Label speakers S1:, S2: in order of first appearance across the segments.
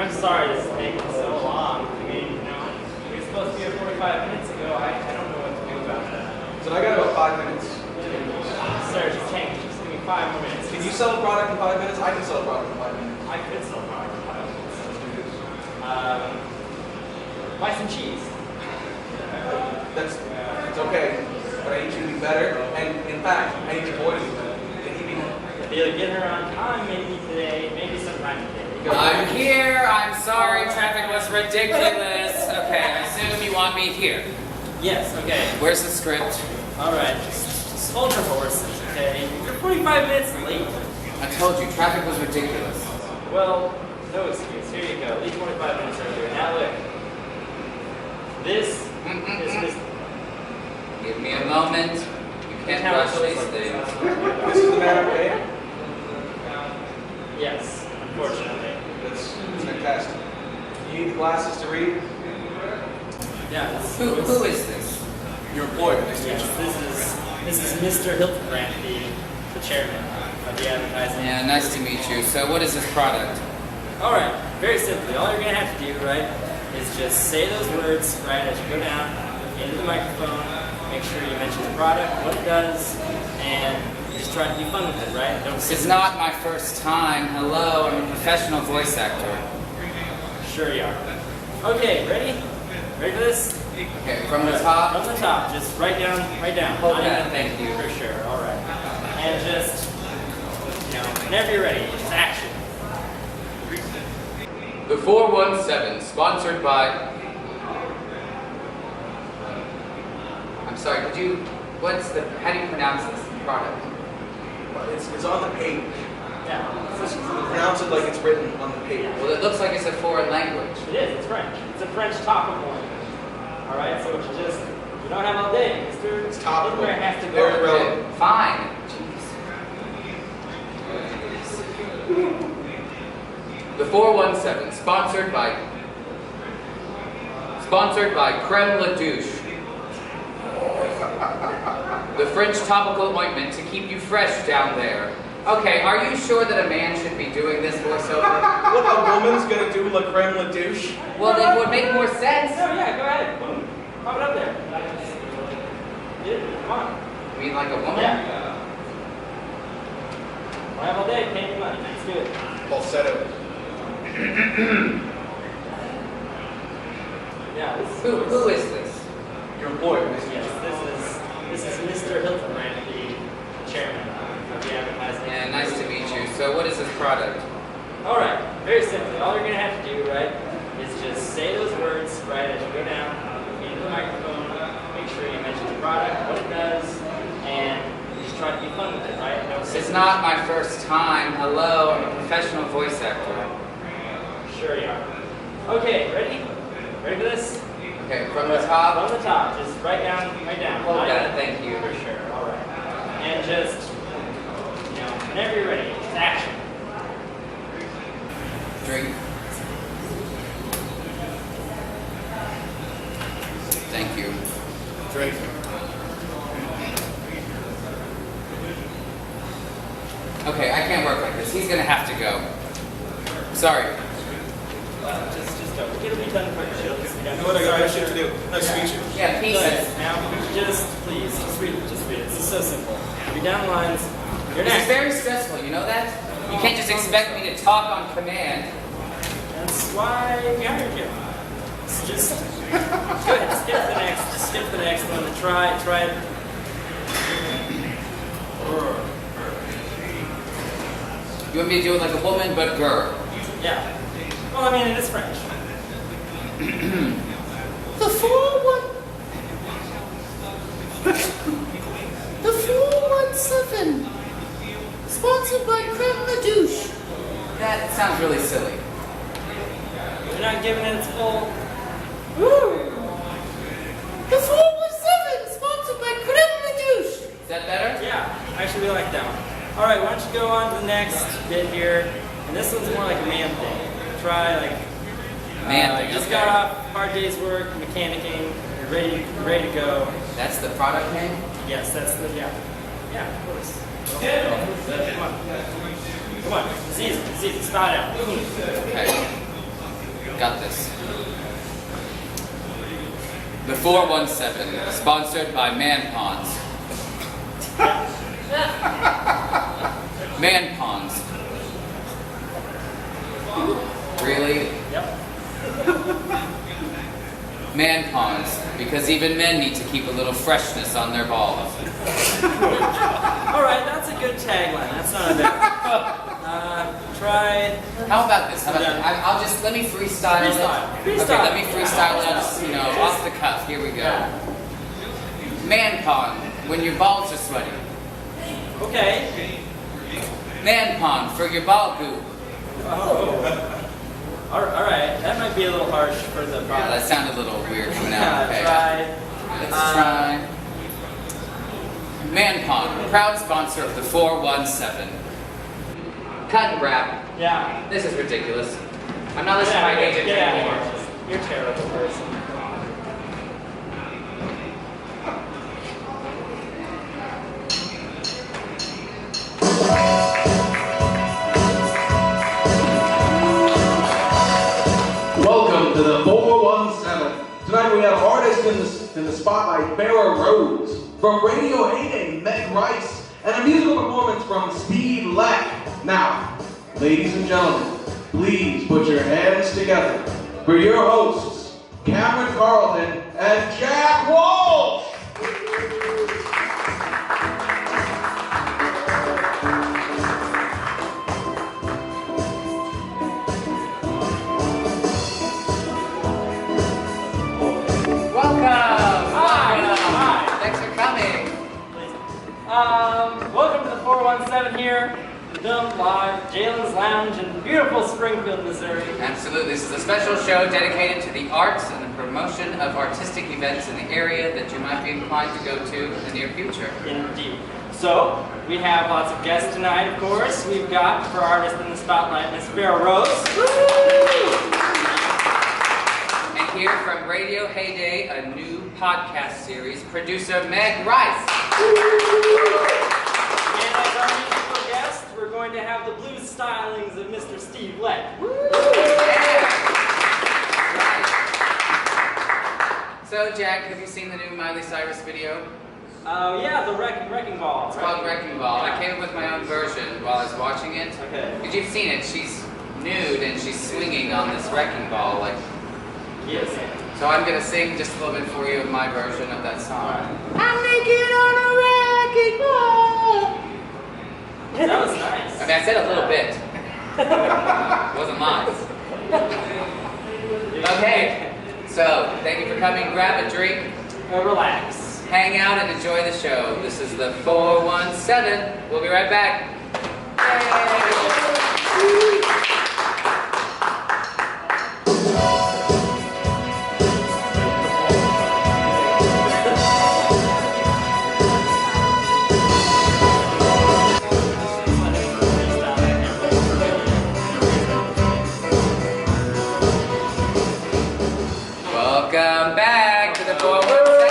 S1: I'm sorry this is taking so long. I mean, you know, we were supposed to be here 45 minutes ago. I don't know what to do about that.
S2: So I got about 5 minutes.
S1: Sir, just give me 5 more minutes.
S2: Can you sell a product in 5 minutes? I can sell a product in 5 minutes.
S1: I could sell a product in 5 minutes. Buy some cheese.
S2: It's okay, but I need you to be better, and in fact, I need your boy to be better. Can he be better?
S1: If you'll get her on time, maybe today, maybe sometime today.
S3: I'm here. I'm sorry. Traffic was ridiculous. Okay, I assume you want me here.
S1: Yes, okay.
S3: Where's the script?
S1: Alright, just hold your horses, okay? You're 45 minutes late.
S3: I told you, traffic was ridiculous.
S1: Well, no excuse. Here you go. Leave 45 minutes earlier. Now look. This is Miss...
S3: Give me a moment. You can't rush these things.
S2: This is the man I'm paying?
S1: Yes, unfortunately.
S2: That's fantastic. You need the glasses to read?
S1: Yeah.
S3: Who is this?
S2: Your employer. Nice to meet
S1: Yes, this is Mr. Hildebrand, the chairman of the advertising.
S3: Yeah, nice to meet you. So what is this product?
S1: Alright, very simply. All you're going to have to do, right, is just say those words, right, as you go down into the microphone. Make sure you mention the product, what it does, and just try to be fun with it, right?
S3: This is not my first time. Hello, I'm a professional voice actor.
S1: Sure you are. Okay, ready? Ready for this?
S3: Okay, from the top?
S1: From the top, just write down.
S3: Hold that, thank you.
S1: For sure, alright. And just, you know, whenever you're ready, just action.
S3: The 417, sponsored by... I'm sorry, how do you pronounce this product?
S2: It's on the page.
S1: Yeah.
S2: Just pronounce it like it's written on the page.
S3: Well, it looks like it's a foreign language.
S1: It is, it's French. It's a French topical. Alright, so you don't have all day, Mr.
S2: It's topical.
S1: Hildebrand has to go.
S2: Very relevant.
S3: Fine. Jeez. The 417, sponsored by Creme La Douche. The French topical ointment to keep you fresh down there. Okay, are you sure that a man should be doing this voiceover?
S2: What a woman's gonna do La Creme La Douche?
S3: Well, it would make more sense.
S1: No, yeah, go ahead. Boom. Pop it up there. Yeah, come on.
S3: You mean like a woman?
S1: Yeah. I have all day, pay me money. Let's do it.
S2: Falsetto.
S1: Yeah,
S3: Who is this?
S2: Your employer. Nice to meet you.
S1: Yes, this is Mr. Hildebrand, the chairman of the advertising.
S3: Yeah, nice to meet you. So what is this product?
S1: Alright, very simply. All you're going to have to do, right, is just say those words, right, as you go down into the microphone. Make sure you mention the product, what it does, and just try to be fun with it, right? No
S3: This is not my first time. Hello, I'm a professional voice actor.
S1: Sure you are. Okay, ready? Ready for this?
S3: Okay, from the top?
S1: From the top, just write down.
S3: Hold that, thank you.
S1: For sure, alright. And just, you know, whenever you're ready, it's action.
S3: Drink. Thank you.
S2: Drink.
S3: Okay, I can't work like this. He's gonna have to go. Sorry.
S1: Just go. It'll be done quick.
S2: You know what? I got shit to do. Nice to meet you.
S3: Yeah, pieces.
S1: Now, please, just read it. This is so simple. Read down the lines. You're
S3: This is
S1: next.
S3: very stressful, you know that? You can't just expect me to talk on command.
S1: That's why we hired you. It's just go ahead, skip the next. Just skip the next one. Try it.
S3: You want me to do it like a woman, but girl?
S1: Yeah. Well, I mean, it is French.
S3: The 417, sponsored by Creme La Douche. That sounds really silly.
S1: You're not giving it its full.
S3: Woo! The 417, sponsored by Creme La Douche. Is that better?
S1: Yeah, actually, we like that one. All right, why don't you go on to the next bit here? And this one's more like a man thing. Try like.
S3: Man,
S1: just got off hard day's work, mechanicking. You're ready to go.
S3: That's the product name?
S1: Yes, that's the yeah, of course. Come on, it's easy. Start out.
S3: Okay. Got this. The 417, sponsored by Man Ponds. Man Ponds. Really?
S1: Yep.
S3: Man Ponds, because even men need to keep a little freshness on their balls.
S1: Alright, that's a good tagline. That's not a bad. Try.
S3: How about this? I'll just, let me freestyle it. Okay, let me freestyle it, just, off the cuff. Here we go. Man Pond, when your balls are sweaty.
S1: Okay.
S3: Man Pond, for your ball goop.
S1: Oh. Alright, that might be a little harsh for the
S3: Yeah,
S1: product.
S3: that sounded a little weird coming out. Okay.
S1: Try.
S3: Let's try. Man Pond, proud sponsor of the 417. Cut and wrap.
S1: Yeah.
S3: This is ridiculous. I'm not listening to my agent anymore.
S1: You're a terrible person.
S4: Welcome to the 417. Tonight we have artist in the spotlight, Farah Rose. From Radio Heyday, Meg Rice. And a musical performance from Steve Leck. Now, ladies and gentlemen, please put your hands together for your hosts, Cameron Carlton and Jack Walsh.
S1: Welcome to the 417 here, filmed live, Jalen's Lounge in beautiful Springfield, Missouri.
S3: Absolutely. This is a special show dedicated to the arts and the promotion of artistic events in the area that you might be inclined to go to in the near future.
S1: Indeed. So, we have lots of guests tonight, of course. We've got, for artist in the spotlight, Miss Farah Rose.
S3: And here from Radio Heyday, a new podcast series, producer Meg Rice.
S1: And as our musical guest, we're going to have the blues stylings of Mr. Steve Leck.
S3: Yeah. Right. So, Jack, have you seen the new Miley Cyrus video?
S1: Oh, yeah, the Wrecking Ball.
S3: It's called Wrecking Ball. I came up with my own version while I was watching it.
S1: Okay.
S3: Because you've seen it. She's nude and she's swinging on this wrecking ball.
S1: Yes.
S3: So I'm going to sing just a little bit for you of my version of that song.
S1: Right.
S3: I'm naked on a wrecking ball.
S1: That was nice.
S3: I mean, I said a little bit. It wasn't mine. Okay, so thank you for coming. Grab a drink,
S1: Relax.
S3: hang out, and enjoy the show. This is the 417. We'll be right back. Yay. Welcome back to the 417.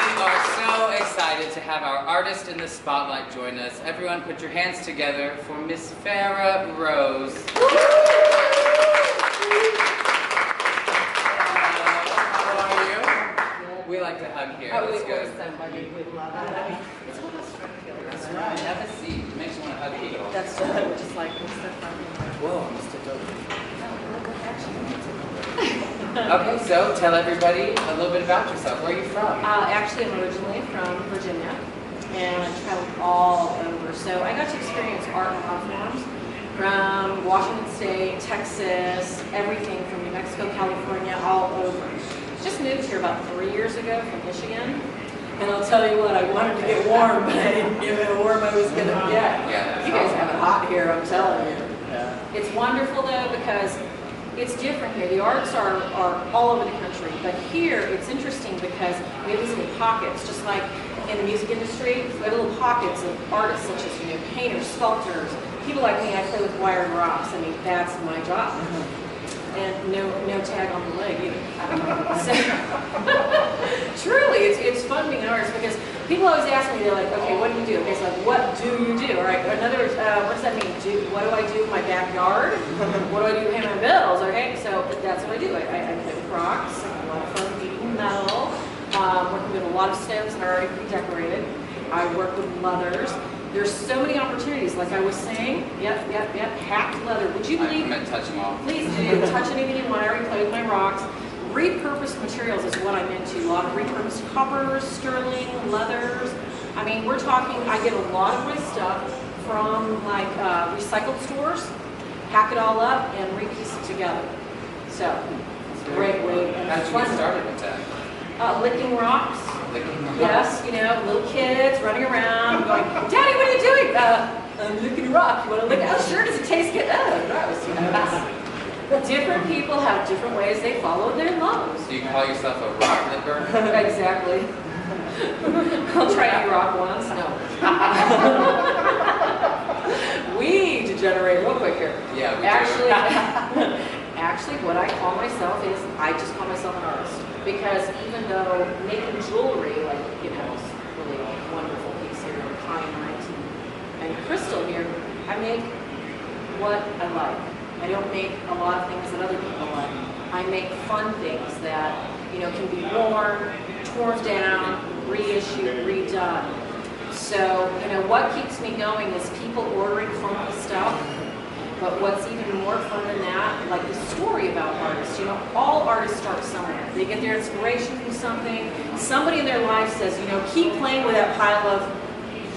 S3: We are so excited to have our artist in the spotlight join us. Everyone put your hands together for Miss Farah Rose. How are you? We like to hug here. Let's go. That's right. Have a seat. It makes you want to hug people.
S5: That's just like
S3: Whoa, Mr. Okay, so tell everybody a little bit about yourself. Where are you from?
S5: Actually, I'm originally from Virginia, and I traveled all over. So I got to experience art in art forms from Washington State, Texas, everything from New Mexico, California, all over. Just moved here about 3 years ago from Michigan. And I'll tell you what, I wanted to get warm, but I didn't know how warm I was going to get.
S3: Yeah,
S5: You guys have it hot here, I'm telling you.
S1: Yeah.
S5: It's wonderful though because it's different here. The arts are all over the country, but here it's interesting because we have these little pockets, just like in the music industry, we have little pockets of artists such as painters, sculptors, people like me. I play with wired rocks. I mean, that's my job. And no tag on the leg either. So, truly, it's fun being an artist because people always ask me, they're like, okay, what do you do? Okay, so like, what do you do? All right, another what does that mean? What do I do in my backyard? What do I do to pay my bills? Okay, so that's what I do. I play with rocks. I have a lot of fun beating metal. Working with a lot of stones that are already pre-decorated. I work with leathers. There's so many opportunities, like I was saying. Yep. Hacked leather. Would you believe?
S3: I'm gonna touch them all.
S5: Please do. Touch anything you want. I already play with my rocks. Repurposed materials is what I'm into. A lot of repurposed coppers, sterling, leathers. I mean, we're talking, I get a lot of my stuff from like recycled stores, hack it all up and repiece it together. So, it's a great way.
S3: How'd you get started with that?
S5: Licking rocks.
S3: Licking rocks?
S5: Yes, you know, little kids running around going, Daddy, what are you doing? I'm licking a rock. You want to lick it? Oh, sure. Does it taste good? Oh, gross. You know, different people have different ways they follow their loves.
S3: So you call yourself a rock lipper?
S5: Exactly. I'll try to rock once. No. We degenerate real quick here.
S3: Yeah, we
S5: Actually, what I call myself is, I just call myself an artist. Because even though making jewelry, like, you know, it's really a wonderful piece here of kyanite and crystal here, I make what I like. I don't make a lot of things that other people like. I make fun things that, you know, can be worn, torn down, reissued, redone. So, you know, what keeps me going is people ordering funky stuff. But what's even more fun than that, like the story about artists, you know, all artists start somewhere. They get their inspiration from something. Somebody in their life says, you know, keep playing with that pile of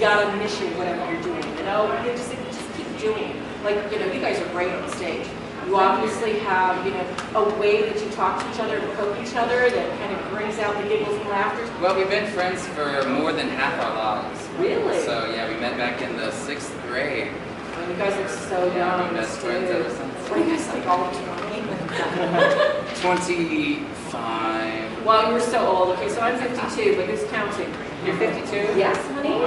S5: yada mission, whatever you're doing. You know, you just keep doing it. Like, you know, you guys are great on stage. You obviously have, you know, a way that you talk to each other and poke each other that kind of brings out the giggles and laughter.
S3: Well, we've been friends for more than half our lives.
S5: Really?
S3: So, yeah, we met back in the 6th grade.
S5: Oh, you guys look so young.
S3: We've been best friends ever since.
S5: What are you guys like, all of 20?
S3: 25.
S5: Well, you were so old. Okay, so I'm 52, but who's counting?
S3: You're 52?
S5: Yes, honey.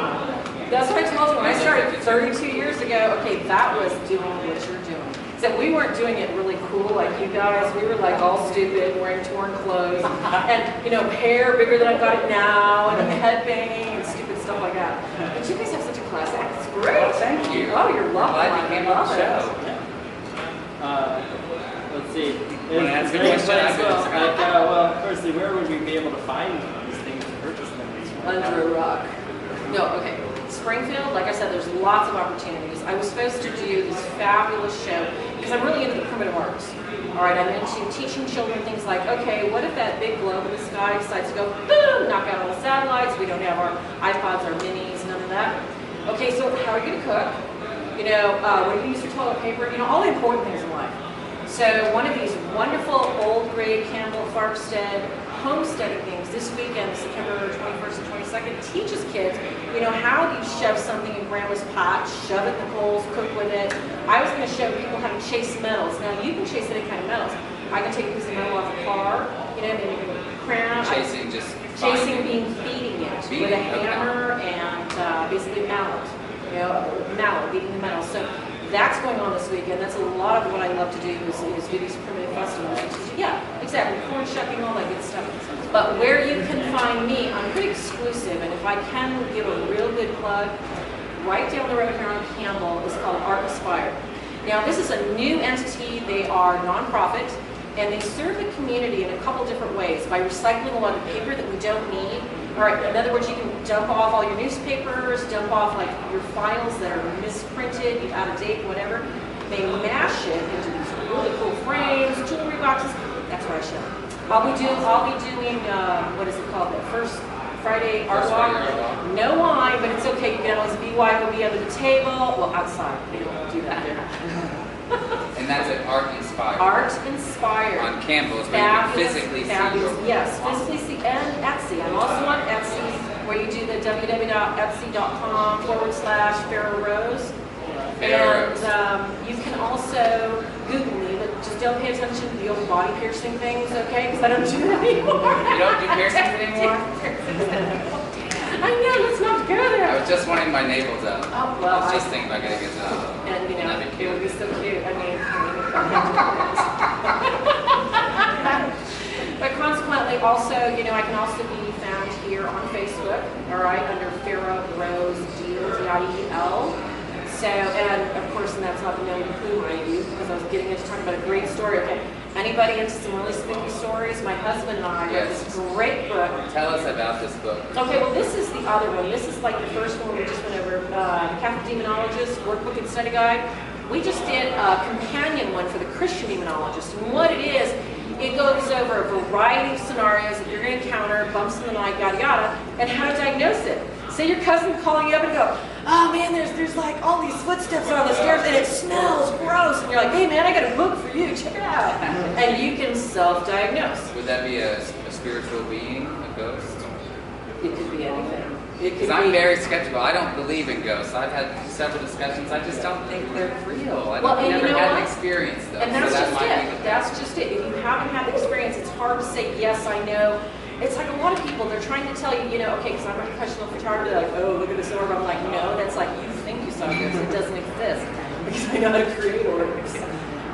S5: That's what I told you when I started 32 years ago. Okay, that was doing what you're doing. Except we weren't doing it really cool like you guys. We were like all stupid, wearing torn clothes, and you know, hair bigger than I've got it now, and head banging and stupid stuff like that. But you guys have such a class act. It's great.
S3: Oh, thank you.
S5: Oh, you're lovely.
S3: Glad you came on the show.
S1: Let's see.
S3: Wanna ask a question?
S1: Well, firstly, where would we be able to find these things to purchase them?
S5: Under a rock. No, okay. Springfield, like I said, there's lots of opportunities. I was supposed to do this fabulous show because I'm really into the primitive arts. All right, I'm into teaching children things like, okay, what if that big globe in the sky decides to go boom, knock out all the satellites, we don't have our iPods, our minis, none of that. Okay, so how are you going to cook? You know, what do you use for toilet paper? You know, all the important things in life. So one of these wonderful old grade Campbell Farmstead homesteading things this weekend, September 21st and 22nd, teaches kids, you know, how do you shove something in grandma's pot, shove it in the coals, cook with it. I was going to show people how to chase metals. Now you can chase any kind of metals. I can take a piece of metal off a car, you know, maybe a crown.
S3: Chasing,
S5: being beating it with a hammer and basically mallet, you know, mallet, beating the metal. So that's going on this weekend. That's a lot of what I love to do is do these primitive festivals. Yeah, exactly. Corn shucking, all that good stuff. But where you can find me, I'm pretty exclusive, and if I can give a real good plug, right down the road here on Campbell is called Art Inspired. Now this is a new entity. They are nonprofit, and they serve the community in a couple different ways by recycling a lot of paper that we don't need. All right, in other words, you can dump off all your newspapers, dump off like your files that are misprinted, out of date, whatever. They mash it into these really cool frames, jewelry boxes. That's what I show. I'll be doing what is it called? The First Friday Art Walk. No wine, but it's okay. You can always BYOB under the table. Well, outside. We don't do that.
S3: And that's at Art Inspired.
S5: Art Inspired.
S3: On Campbell's, where you can physically see your work.
S5: Yes, physically see, and Etsy. I'm also on Etsy, where you do the www.etsy.com/Farah Rose. And you can also Google me, but just don't pay attention to the old body piercing things, okay? Because I don't do that anymore.
S3: You don't do piercings anymore?
S5: I know, let's not go there.
S3: I was just wanting my navel done.
S5: Oh, well,
S3: I was just thinking about getting it done.
S5: And you know,
S3: That'd be
S5: it would be so cute. I mean, but consequently, also, you know, I can also be found here on Facebook, all right, under Farah Rose Deal, D-I-E-L. So, and not the knowing who I used because I was getting into talking about a great story. Okay, anybody into some really spooky stories? My husband and I read this great book.
S3: Tell us about this book.
S5: Okay, well this is the other one. This is like the first one we just went over, the Catholic Demonologist Workbook and Study Guide. We just did a companion one for the Christian Demonologist. And what it is, it goes over a variety of scenarios that you're going to encounter, bumps in the night, yada yada, and how to diagnose it. Say your cousin calling you up and go, oh man, there's like all these footsteps on the stairs and it smells gross. And you're like, hey man, I got a book for you, check it out. And you can self-diagnose.
S3: Would that be a spiritual being, a ghost?
S5: It could be anything.
S3: Because I'm very skeptical. I don't believe in ghosts. I've had several discussions. I just don't think they're real. I've never had an experience though.
S5: And that's just it. That's just it. If you haven't had the experience, it's hard to say, yes, I know. It's like a lot of people, they're trying to tell you, you know, okay, because I'm a professional photographer, they're like, oh, look at this orb. I'm like, no, that's like, you think you saw this. It doesn't exist. Because I know how to create orbs.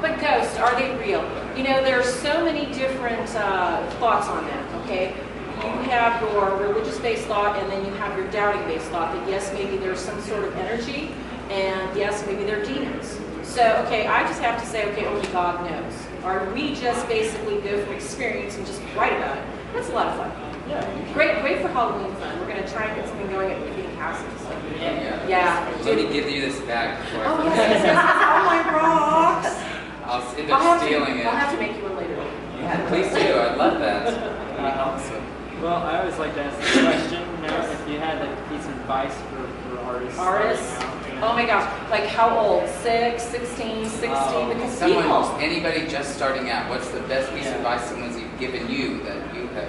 S5: But ghosts, are they real? You know, there are so many different thoughts on that, okay? You have your religious-based thought, and then you have your doubting-based thought that, yes, maybe there's some sort of energy, and yes, maybe they're demons. So, okay, I just have to say, okay, only God knows. Or we just basically go from experience and just write about it. That's a lot of fun. Yeah. Great for Halloween fun. We're going to try and get something going at Picking Houses. So. Yeah.
S3: Let me give you this back before I forget.
S5: Oh my rocks.
S3: I'll end up stealing it.
S5: I'll have to make you one later.
S3: Yeah, please do. I love that. That'd be awesome.
S1: Well, I always like to ask this question, you know, if you had like a piece of advice for artists.
S5: Artists? Oh my gosh, like how old? 6, 16, 16? Because
S3: anybody just starting out, what's the best piece of advice someone's given you that you have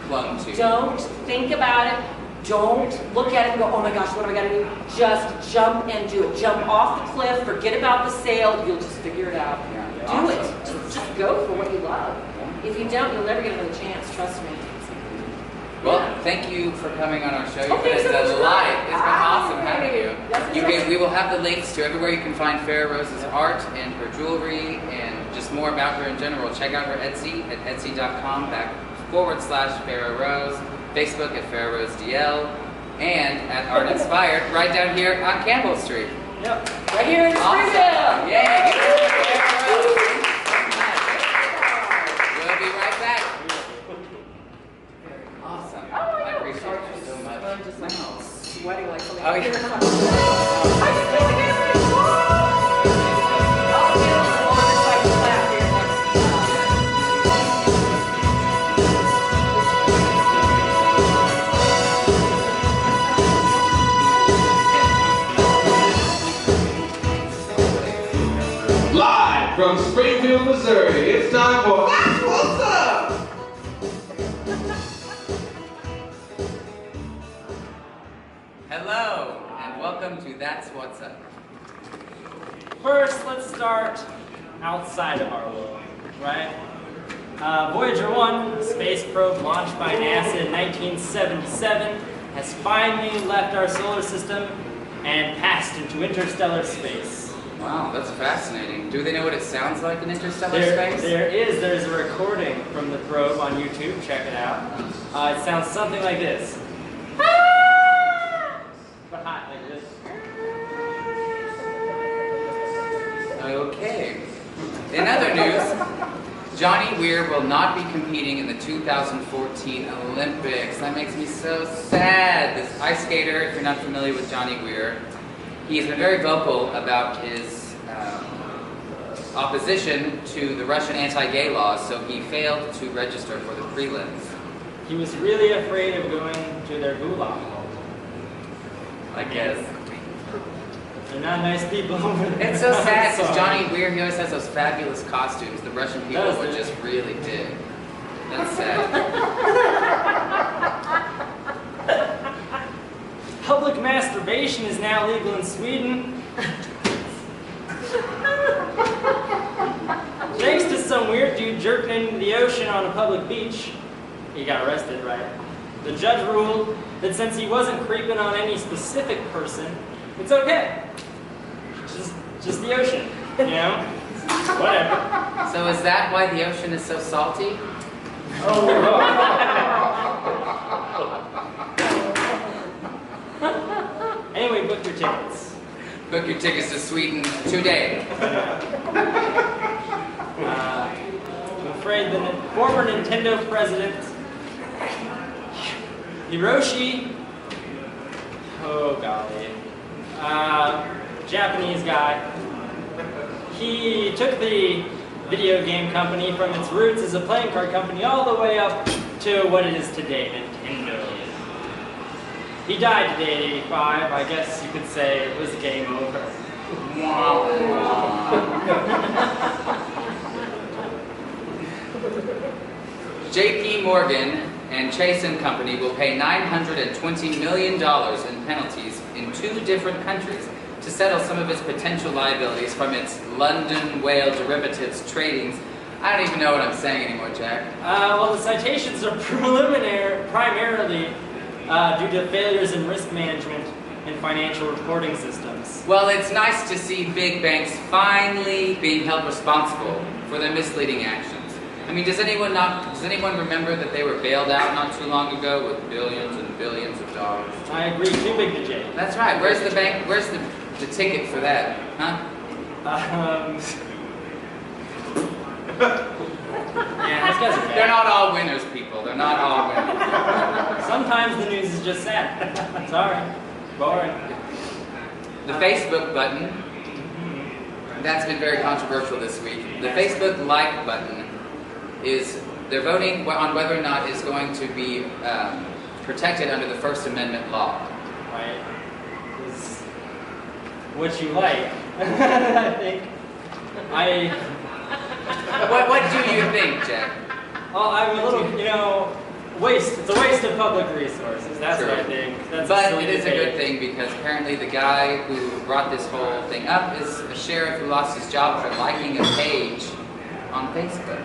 S3: clung to?
S5: Don't think about it. Don't look at it and go, oh my gosh, what do I got to do? Just jump and do it. Jump off the cliff, forget about the sail, you'll just figure it out. Do it. Just go for what you love. If you don't, you'll never get another chance, trust me.
S3: Well, thank you for coming on our show. You've been a delight. It's been awesome having you. We will have the links to everywhere you can find Farah Rose's art and her jewelry and just more about her in general. Check out her Etsy at etsy.com/Farah Rose, Facebook at Farah Rose DL, and at Art Inspired right down here on Campbell Street.
S5: Yep. Right here in Springfield.
S3: Awesome. Yay! Farah Rose. We'll be right back. Awesome. I appreciate you so much.
S5: I'm just like sweating like something.
S3: Oh, yeah.
S4: Live from Springfield, Missouri, it's time for That's What's Up!
S3: Hello, and welcome to That's What's Up.
S1: First, let's start outside of our world, right? Voyager 1, a space probe launched by NASA in 1977, has finally left our solar system and passed into interstellar space.
S3: Wow, that's fascinating. Do they know what it sounds like in interstellar space?
S1: There's a recording from the probe on YouTube, check it out. It sounds something like this. But hot, like this.
S3: Okay. In other news, Johnny Weir will not be competing in the 2014 Olympics. That makes me so sad. This ice skater, if you're not familiar with Johnny Weir, he's been very vocal about his opposition to the Russian anti-gay laws, so he failed to register for the prelims.
S1: He was really afraid of going to their gulag.
S3: I guess.
S1: They're not nice people over there.
S3: It's so sad because Johnny Weir, he always has those fabulous costumes the Russian people would just really dig. That's sad.
S1: Public masturbation is now legal in Sweden. Thanks to some weird dude jerking into the ocean on a public beach. He got arrested, right? The judge ruled that since he wasn't creeping on any specific person, it's okay. Just the ocean, you know? Whatever.
S3: So is that why the ocean is so salty?
S1: Oh, Anyway, book your tickets.
S3: Book your tickets to Sweden today.
S1: I'm afraid the former Nintendo president, Hiroshi, oh golly, Japanese guy, he took the video game company from its roots as a playing card company all the way up to what it is today, Nintendo. He died today at 85. I guess you could say it was game over.
S3: JP Morgan and Chase & Company will pay $920 million in penalties in 2 different countries to settle some of its potential liabilities from its London whale derivatives tradings. I don't even know what I'm saying anymore, Jack.
S1: Well, the citations are primarily due to failures in risk management and financial reporting systems.
S3: Well, it's nice to see big banks finally being held responsible for their misleading actions. I mean, does anyone remember that they were bailed out not too long ago with billions and billions of dollars?
S1: I agree, too big to jail.
S3: That's right. Where's the bank? Where's the ticket for that? Huh?
S1: Yeah, these guys are bad.
S3: They're not all winners, people. They're not all winners.
S1: Sometimes the news is just sad. Sorry. Boring.
S3: The Facebook button, that's been very controversial this week. The Facebook like button they're voting on whether or not it's going to be protected under the First Amendment law.
S1: Right. It's what you like. I think.
S3: What do you think, Jack?
S1: Well, I'm a little, waste. It's a waste of public resources. That's
S3: True.
S1: what I think.
S3: But it is a good thing because apparently the guy who brought this whole thing up is a sheriff who lost his job for liking a page on Facebook.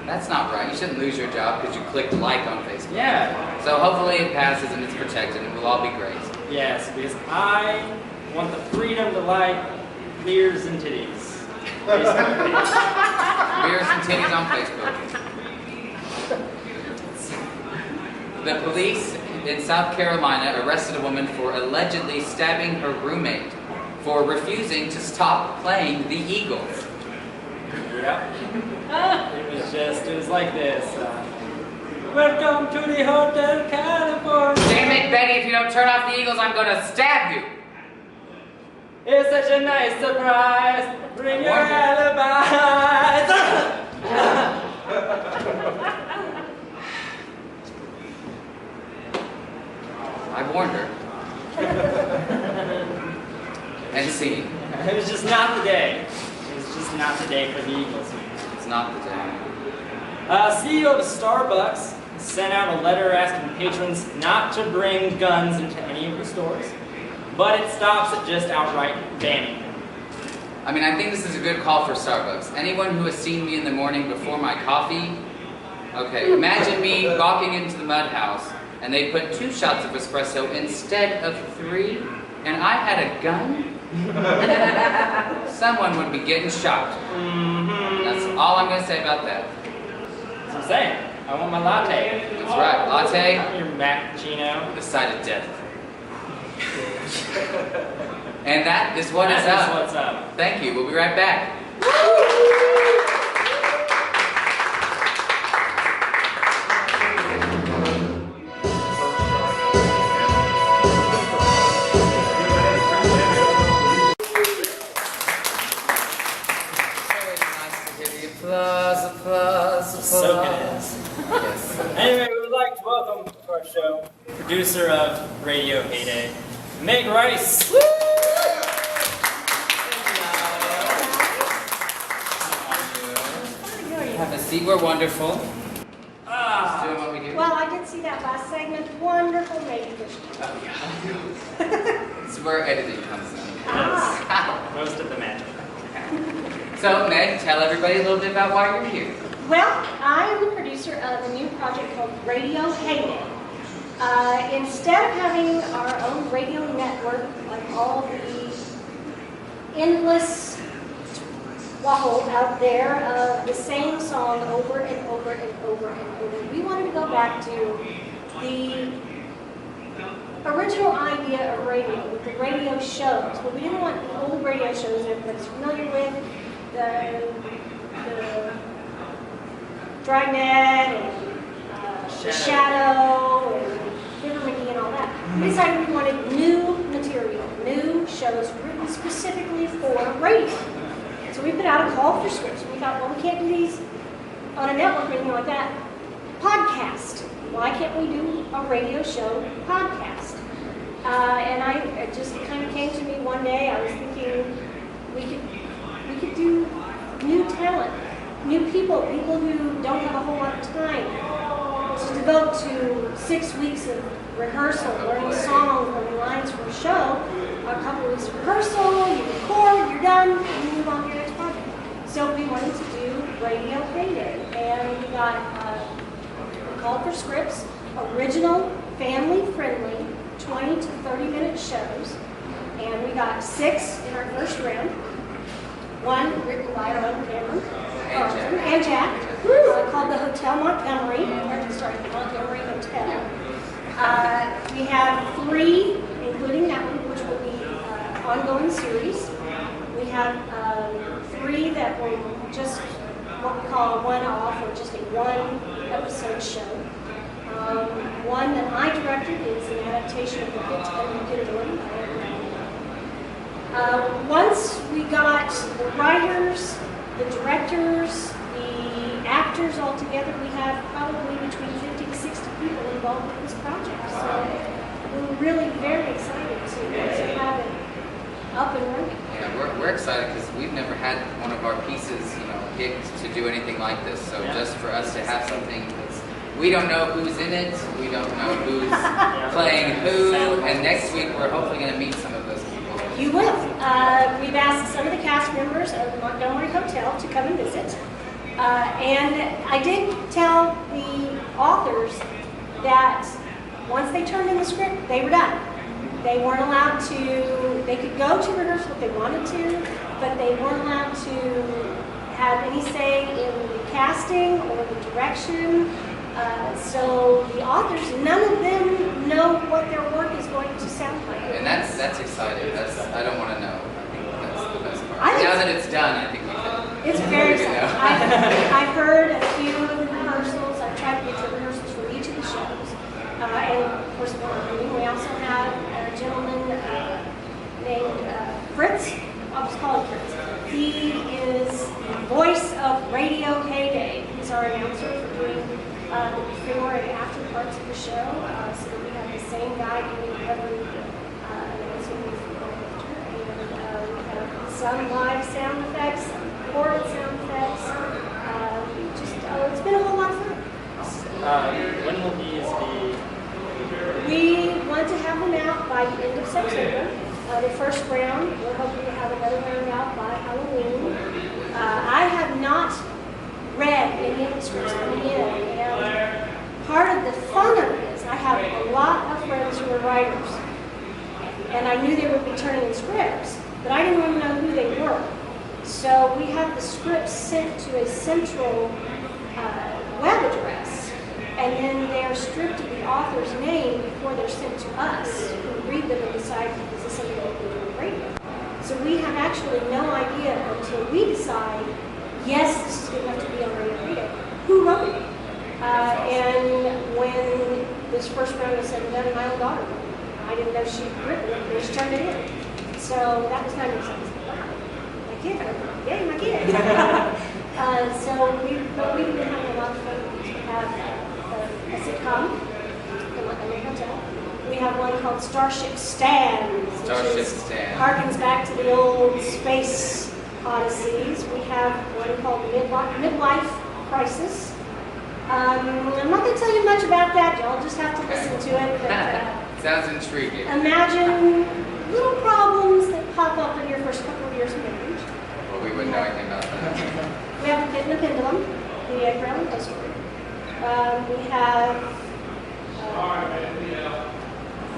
S3: That's not right. You shouldn't lose your job because you clicked like on Facebook.
S1: Yeah.
S3: So hopefully it passes and it's protected and we'll all be great.
S1: Yes, because I want the freedom to like beers and titties. Facebook page.
S3: Beers and titties on Facebook. The police in South Carolina arrested a woman for allegedly stabbing her roommate for refusing to stop playing the Eagles.
S1: Yep. It was like this. Welcome to the Hotel California.
S3: Damn it, Betty, if you don't turn off the Eagles, I'm gonna stab you.
S1: It's such a nice surprise. Bring your alibis.
S3: I warned her. And see.
S1: It was just not the day. It was just not the day for the Eagles.
S3: It's not the day.
S1: CEO of Starbucks sent out a letter asking patrons not to bring guns into any of the stores, but it stops at just outright banning them.
S3: I mean, I think this is a good call for Starbucks. Anyone who has seen me in the morning before my coffee, okay, imagine me walking into the mud house and they put 2 shots of espresso instead of 3, and I had a gun? Someone would be getting shot.
S1: Mm-hmm.
S3: That's all I'm going to say about that.
S1: That's what I'm saying. I want my latte.
S3: That's right, latte.
S1: Not your macchiato.
S3: The side of death. And that is what is
S1: That
S3: up.
S1: is what's up.
S3: Thank you. We'll be right back.
S1: So it is.
S3: Yes.
S1: Anyway, we would like to welcome to our show, producer of Radio Heyday, Meg Rice. Woo!
S3: Have a seat. We're wonderful. Just doing what we do.
S6: Well, I did see that last segment. Wonderful radio.
S3: It's where editing comes in.
S1: Most of the magic.
S3: So, Meg, tell everybody a little bit about why you're here.
S6: Well, I am the producer of a new project called Radio Heyday. Instead of having our own radio network, like all the endless wahoo out there of the same song over and over and over and over, we wanted to go back to the original idea of radio, with the radio shows. But we didn't want the old radio shows that everybody's familiar with, the Dragnet and the Shadow and River McGee and all that. We decided we wanted new material, new shows written specifically for radio. So we put out a call for scripts. We thought, well, we can't do these on a network or anything like that. Podcast. Why can't we do a radio show podcast? And it just kind of came to me one day. I was thinking we could do new talent, new people who don't have a whole lot of time to devote to 6 weeks of rehearsal, learning songs, learning lines for a show. A couple of weeks of rehearsal, you record, you're done, and you move on to your next project. So we wanted to do Radio Heyday, and we got a call for scripts, original, family-friendly, 20 to 30-minute shows, and we got 6 in our first round. 1 written by our own Cameron and Jack, called The Hotel Montgomery. Sorry, the Montgomery Hotel. We have 3, including that one, which will be ongoing series. We have 3 that were just what we call a one-off, or just a one-episode show. One that I directed is an adaptation of the hit Unbelievable by Meg Rice. Once we got the writers, the directors, the actors all together, we have probably between 50 to 60 people involved with this project. So we're really very excited to have it up and running.
S3: Yeah, we're excited because we've never had one of our pieces, picked to do anything like this. So just for us to have something that's, we don't know who's in it, we don't know who's playing who, and next week we're hopefully going to meet some of those people.
S6: You will. We've asked some of the cast members of the Montgomery Hotel to come and visit. And I did tell the authors that once they turned in the script, they were done. They weren't allowed to, they could go to rehearsal if they wanted to, but they weren't allowed to have any say in the casting or the direction. So the authors, none of them know what their work is going to sound like.
S3: And that's exciting. I don't want to know. I think that's the best part. Now that it's done, I think we can.
S6: It's very exciting. I've heard a few of the rehearsals. I've tried to get to rehearsals for each of the shows. And of course, we also have a gentleman named Fritz. I'll just call him Fritz. He is the voice of Radio Heyday. He's our announcer for doing the before and after parts of the show, so that we have the same guy doing every announcement before and after. And we have some live sound effects, some recorded sound effects. It's been a whole lot of fun.
S1: When will these be?
S6: We want to have them out by the end of September. The first round, we're hoping to have another round out by Halloween. I have not read any of the scripts coming in, and part of the fun of it is I have a lot of friends who are writers, and I knew they would be turning in scripts, but I didn't want to know who they were. So we have the scripts sent to a central web address, and then they're stripped of the author's name before they're sent to us, who read them and decide if this is something that we can do on the radio. So we have actually no idea until we decide, yes, this is good enough to be on Radio Heyday, who wrote it. And when this first round was said, my own daughter wrote it. I didn't know she'd written it, but she turned it in. So that was kind of exciting. My kid wrote it. Yay, my kid. We've been having a lot of fun. We have a sitcom, the Montgomery Hotel. We have one called Starship Stand, which harkens back to the old space odysseys. We have one called Midlife Crisis. I'm not going to tell you much about that. Y'all just have to listen to it. But,
S3: sounds intriguing.
S6: Imagine little problems that pop up in your first couple of years of marriage.
S3: Well, we wouldn't know anything about that.
S6: We have The Kid and the Pendulum, the Edgar Allan Poe story. We have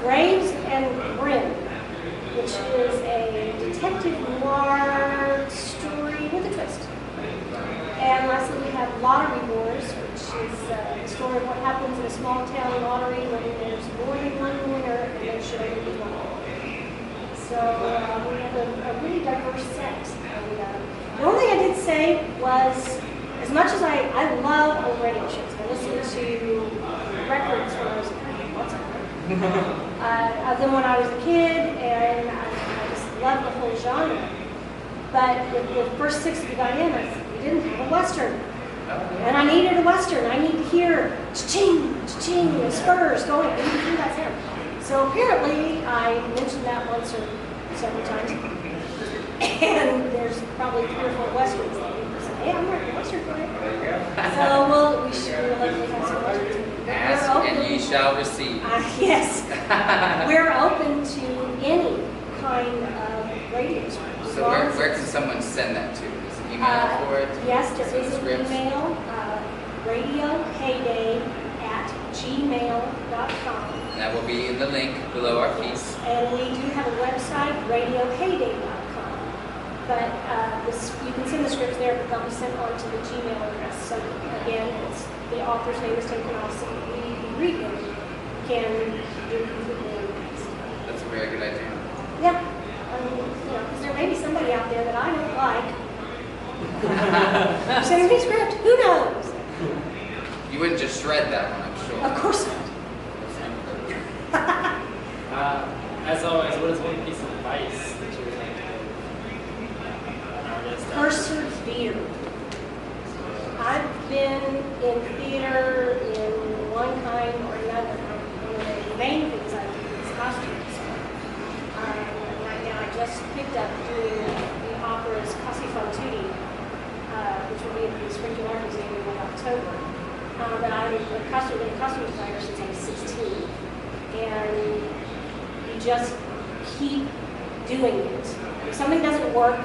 S6: Graves and Grimm, which is a detective noir story with a twist. And lastly, we have Lottery Wars, which is the story of what happens in a small town lottery when there's more than one winner and there's should I be one? So we have a really diverse set. And, the only thing I did say was, as much as I love old radio shows, I listened to records when I was a kid, lots of them when I was a kid, and I just loved the whole genre. But the first 6 we got in, we didn't have a Western. And I needed a Western. I need to hear cha-ching, cha-ching, and spurs going. I need to hear that sound. So apparently, I mentioned that once or several times. And there's probably 3 or 4 Westerns that people say, hey, I'm not a Western for you. So we should hopefully have some Westerns.
S3: Ask and ye shall receive.
S6: Yes. We're open to any kind of radio show.
S3: So where can someone send that to? Is it email for it?
S6: Yes, there is an
S3: Scripts?
S6: email, radioheyday@gmail.com.
S3: And that will be in the link below our piece.
S6: And we do have a website, radioheyday.com. But you can send the scripts there, but they'll be sent on to the Gmail address. So again, the author's name is taken off, so we read them can do completely anything.
S3: That's a very good idea.
S6: Yeah. Because there may be somebody out there that I don't like. Send me a script. Who knows?
S3: You wouldn't just shred that one, I'm sure.
S6: Of course not.
S1: As always, what is one piece of advice that you would like to give an artist?
S6: Persevere. I've been in theater in one kind or another. One of the main things I do is costumes. Right now I just picked up doing the opera's Così fan tutti, which will be at the Springfield Art Museum in October. But I've been a costume designer since I was 16. And you just keep doing it. If something doesn't work,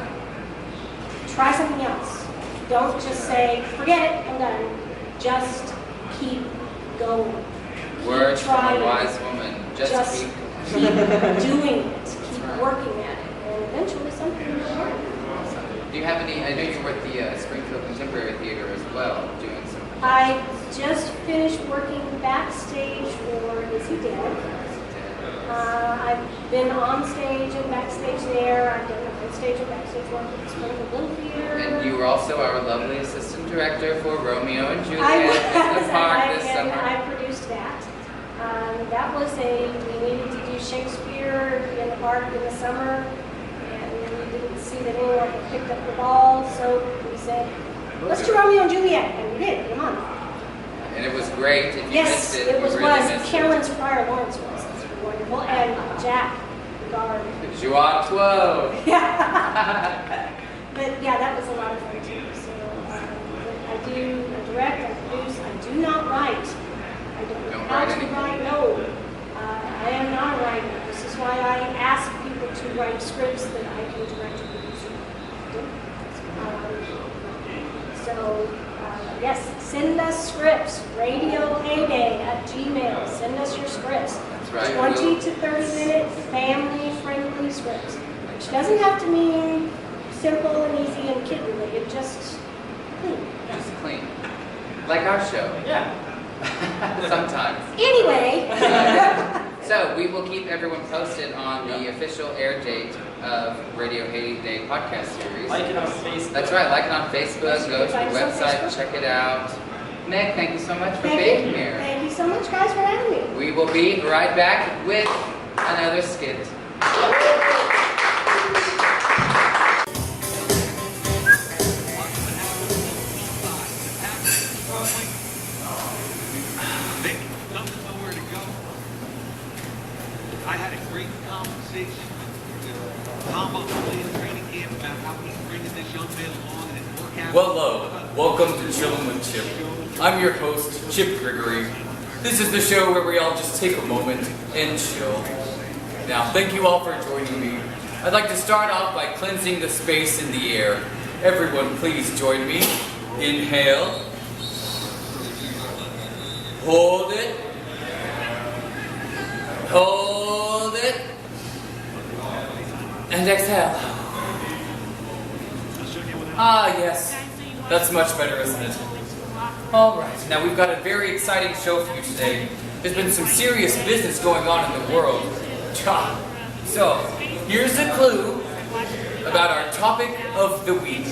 S6: try something else. Don't just say, forget it, I'm done. Just keep going.
S3: Words
S6: Keep
S3: from
S6: trying.
S3: a wise woman. Just keep.
S6: Keep doing it. Keep working at it. And eventually something will work.
S3: Do you have any, I know you were at the Springfield Contemporary Theater as well, doing some.
S6: I just finished working backstage for Is He Dead? I've been on stage and backstage there. I've done on stage and backstage work at the Springfield Little Theater.
S3: And you were also our lovely assistant director for Romeo and Juliet
S6: I
S3: in the park this
S6: and
S3: summer.
S6: I produced that. That was we needed to do Shakespeare in the park in the summer, and we didn't see that anyone had picked up the ball, so we said, let's do Romeo and Juliet, and we did, in a month.
S3: And it was great. If you
S6: Yes,
S3: missed
S6: it
S3: we
S6: was.
S3: really missed
S6: Karen's Prior Lawrence was wonderful, and Jack, the guard.
S3: it. Joie Twelve.
S6: Yeah. But yeah, that was a lot of fun too. So I direct, I produce, I do not write. I don't know
S3: Don't
S6: how
S3: write
S6: to
S3: anything?
S6: write, no. I am not a writer. This is why I ask people to write scripts that I can direct and produce. Yes, send us scripts. Radio Heyday @gmail. Send us your scripts.
S3: That's right.
S6: 20 to 30-minute family-friendly scripts. Which doesn't have to mean simple and easy and kid-related, just clean.
S3: Just clean. Like our show.
S1: Yeah.
S3: Sometimes.
S6: Anyway.
S3: So we will keep everyone posted on the official air date of Radio Heyday podcast series.
S1: Like it on Facebook.
S3: That's right, like it on Facebook, go to the
S6: Find us on
S3: website,
S6: Facebook.
S3: check it out. Meg, thank you so much for
S6: Thank
S3: being
S6: you.
S3: here.
S6: Thank you so much, guys, for having me.
S3: We will be right back with another skit.
S7: Vic doesn't know where to go. I had a great conversation with Tom on the training camp about how he's bringing this young man along and his work out.
S8: Well, hello. Welcome to Chillin' with Chip. I'm your host, Chip Gregory. This is the show where we all just take a moment and chill. Now, thank you all for joining me. I'd like to start off by cleansing the space in the air. Everyone, please join me. Inhale. Hold it. Hold it. And exhale. Ah, yes. That's much better, isn't it? Alright, now we've got a very exciting show for you today. There's been some serious business going on in the world. So, here's a clue about our topic of the week.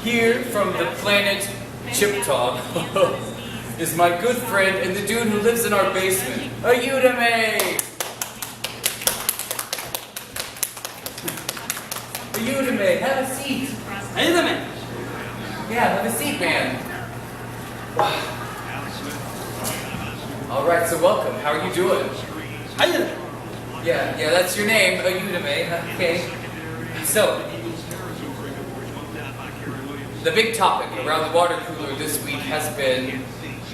S8: Here from the planet Chiptog is my good friend and the dude who lives in our basement, Ayudame! Ayudame, have a seat.
S1: Ayudame!
S8: Yeah, have a seat, man. Alright, so welcome. How are you doing?
S1: Ayudame!
S8: Yeah, that's your name, Ayudame. Okay. So, the big topic around the water cooler this week has been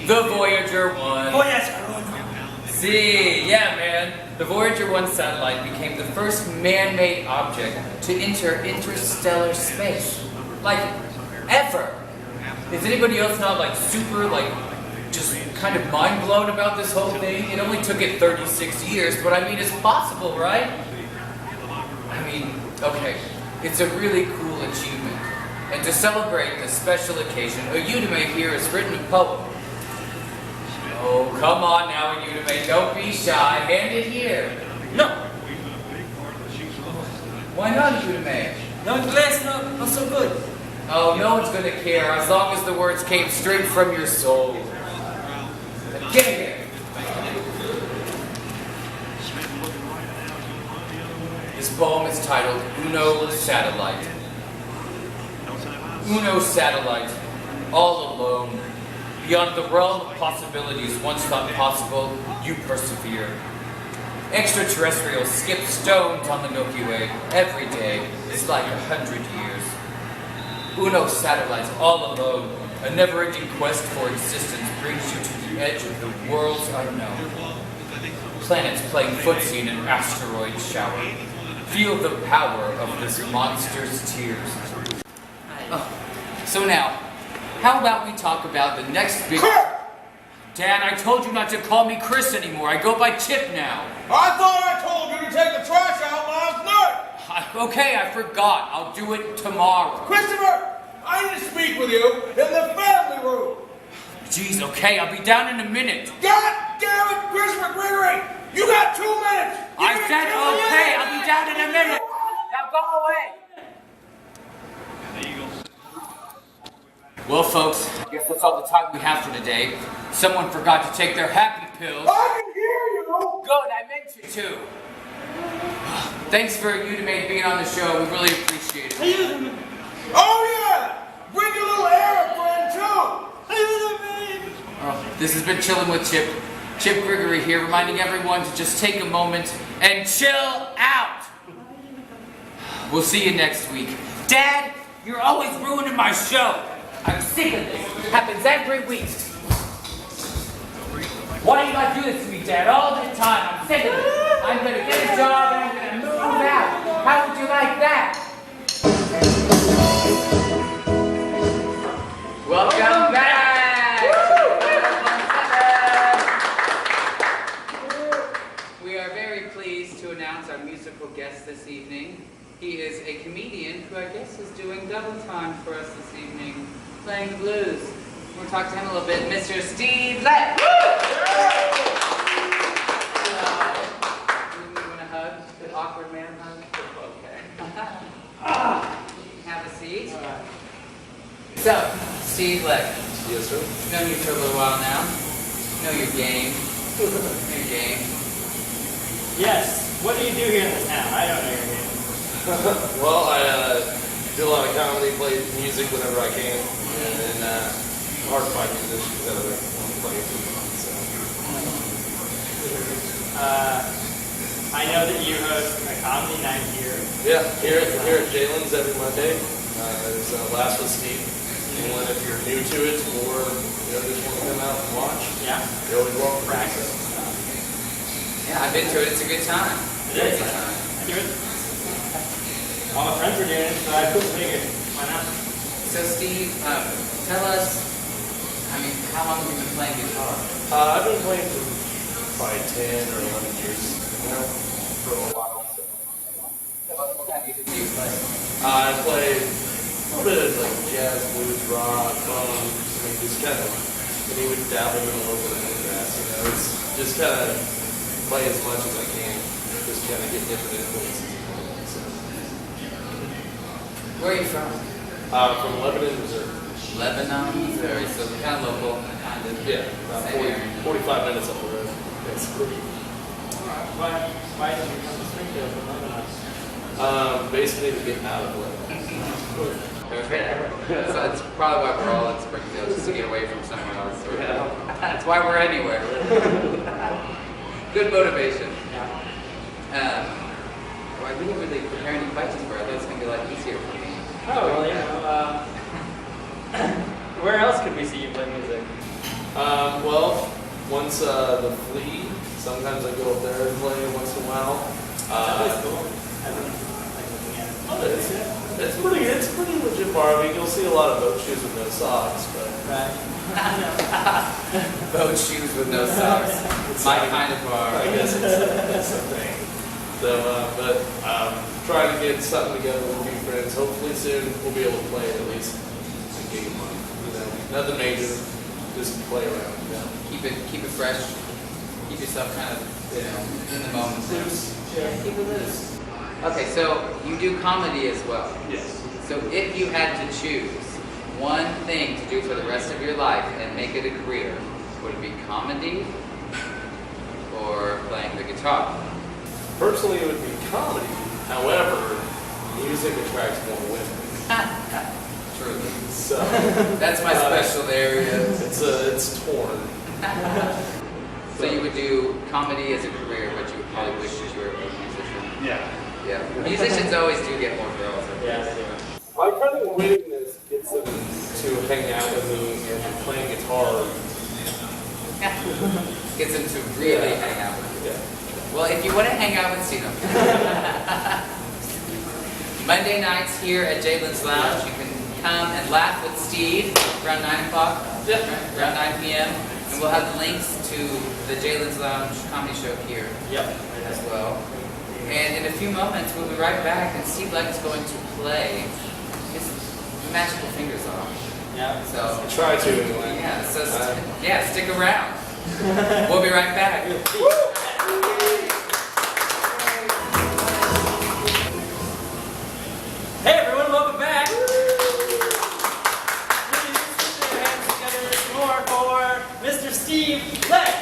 S8: the Voyager 1. See, yeah, man. The Voyager 1 satellite became the first man-made object to enter interstellar space. Like, ever. Is anybody else not, like, super, like, just kind of mind-blown about this whole thing? It only took it 36 years, but I mean, it's possible, right? I mean, okay, it's a really cool achievement. And to celebrate this special occasion, Ayudame here has written a poem. Oh, come on now, Ayudame, don't be shy, hand it here.
S1: No!
S8: Why not, Ayudame?
S1: No, English, not so good.
S8: Oh, no one's gonna care as long as the words came straight from your soul. Get here! This poem is titled Uno Satellite. Uno Satellite, all alone. Beyond the realm of possibilities once thought possible, you persevere. Extraterrestrials skip stones on the Milky Way every day. It's like 100 years. Uno Satellite, all alone. A never-ending quest for existence brings you to the edge of the world's unknown. Planets playing footsie in an asteroid shower. Feel the power of this monster's tears. So now, how about we talk about the next big... Dan, I told you not to call me Chris anymore. I go by Chip now.
S9: I thought I told you to take the trash out last night!
S8: Okay, I forgot. I'll do it tomorrow.
S9: Christopher, I need to speak with you in the family room.
S8: Jeez, okay, I'll be down in a minute.
S9: God damn it, Christopher Gregory! You got 2 minutes!
S8: I said okay, I'll be down in a minute. Now go away. Well, folks, I guess that's all the time we have for today. Someone forgot to take their happy pills.
S9: I can hear you!
S8: Good, I meant you to. Thanks for Ayudame being on the show. We really appreciate it.
S9: Oh yeah! Bring your little Arab friend too!
S8: This has been Chillin' with Chip. Chip Gregory here, reminding everyone to just take a moment and chill out. We'll see you next week. Dad, you're always ruining my show. I'm sick of this. It happens every week. Why do you gotta do this to me, Dad, all the time? I'm sick of it. I'm gonna get a job and I'm gonna move out. How would you like that? Welcome back. We are very pleased to announce our musical guest this evening. He is a comedian who I guess is doing double time for us this evening, playing the blues. We'll talk to him a little bit. Mr. Steve Leck. You want a hug? An awkward man hug? Okay. Have a seat. So, Steve Leck.
S2: Yes, sir.
S8: Known you for a little while now. Know your game. Know your game.
S1: Yes. What do you do here in this town? I don't know your name.
S2: Well, I do a lot of comedy, play music whenever I can, and hard to find musicians that want to play it. So.
S1: I know that you host a comedy night here.
S2: Yeah, here at Jalen's every Monday. There's Last with Steve. And if you're new to it or just want to come out and watch, you're always welcome.
S1: Practice.
S8: Yeah, I've been to it. It's a good time.
S1: It is. I do it. All my friends were doing it, so I figured, why not?
S8: So Steve, tell us, how long have you been playing guitar?
S2: I've been playing for probably 10 or 11 years, for a while. So.
S8: What kind of music do you play?
S2: I play a little bit of like jazz, blues, rock, funk, just kind of, and even dabbling in a little bit of bluegrass, It's just kind of play as much as I can, just just kind of get different influences. So.
S3: Where are you from?
S2: From Lebanon, Missouri.
S3: Lebanon, Missouri. So kind of local, kind of.
S2: Yeah, about 45 minutes up the road. Basically.
S1: Why did you come to Springfield from Lebanon?
S2: Basically to get out of Lebanon.
S3: So that's probably why we're all in Springfield, just to get away from somewhere else. That's why we're anywhere. Good motivation. Well, I didn't really prepare any questions for it. I thought it was going to be a lot easier for me.
S1: Oh, well, you know, where else could we see you play music?
S2: Well, once the Flea, sometimes I go up there and play once in a while.
S1: That's cool.
S2: It's pretty legit bar. I mean, you'll see a lot of boat shoes with no socks, but
S1: Right.
S3: Boat shoes with no socks. My kind of bar.
S2: I guess it's a thing. So, but trying to get something together with a few friends. Hopefully soon we'll be able to play at least a gig a month. You know, nothing major, just play around. You know.
S3: Keep it fresh. Keep yourself kind of, you know, in the moment.
S2: Loose.
S3: Yeah, keep it loose. Okay, so you do comedy as well.
S2: Yes.
S3: So if you had to choose one thing to do for the rest of your life and make it a career, would it be comedy or playing the guitar?
S2: Personally, it would be comedy. However, music attracts more women.
S3: Truly.
S2: So
S3: That's my special area.
S2: it's torn.
S3: So you would do comedy as a career, but you would probably wish that you were a musician.
S2: Yeah.
S3: Yeah. Musicians always do get more girls.
S1: Yeah, they do.
S2: My kind of wittiness gets them to hang out with me and playing guitar.
S3: Gets them to really hang out with you.
S2: Yeah.
S3: Well, if you want to hang out with Cena, Monday nights here at Jalen's Lounge, you can come and laugh with Steve around 9 o'clock, around 9 p.m. And we'll have links to the Jalen's Lounge comedy show here as well. And in a few moments, we'll be right back, and Steve Leck is going to play his magical fingers off.
S1: Yeah.
S3: So
S2: Try to anyway.
S3: yeah, so stick around. We'll be right back.
S1: Hey everyone, welcome back. Please put your hands together more for Mr. Steve Leck.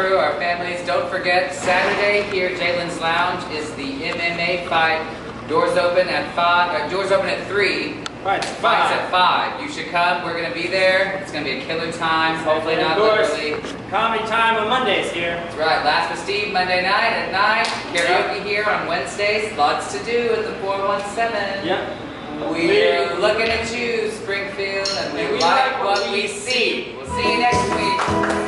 S3: crew, our families, don't forget Saturday here at Jalen's Lounge is the MMA fight. Doors open at 5. Doors open at 3.
S1: Fight's
S3: at 5. You should come. We're gonna be there. It's gonna be a killer time. Hopefully
S1: And
S3: not
S1: of course,
S3: literally.
S1: comedy time on Mondays here.
S3: That's right. Last with Steve Monday night at 9. Karaoke here on Wednesdays. Lots to do at the 417.
S1: Yep.
S3: We're looking at you, Springfield, and we like what we see. We'll see you next week.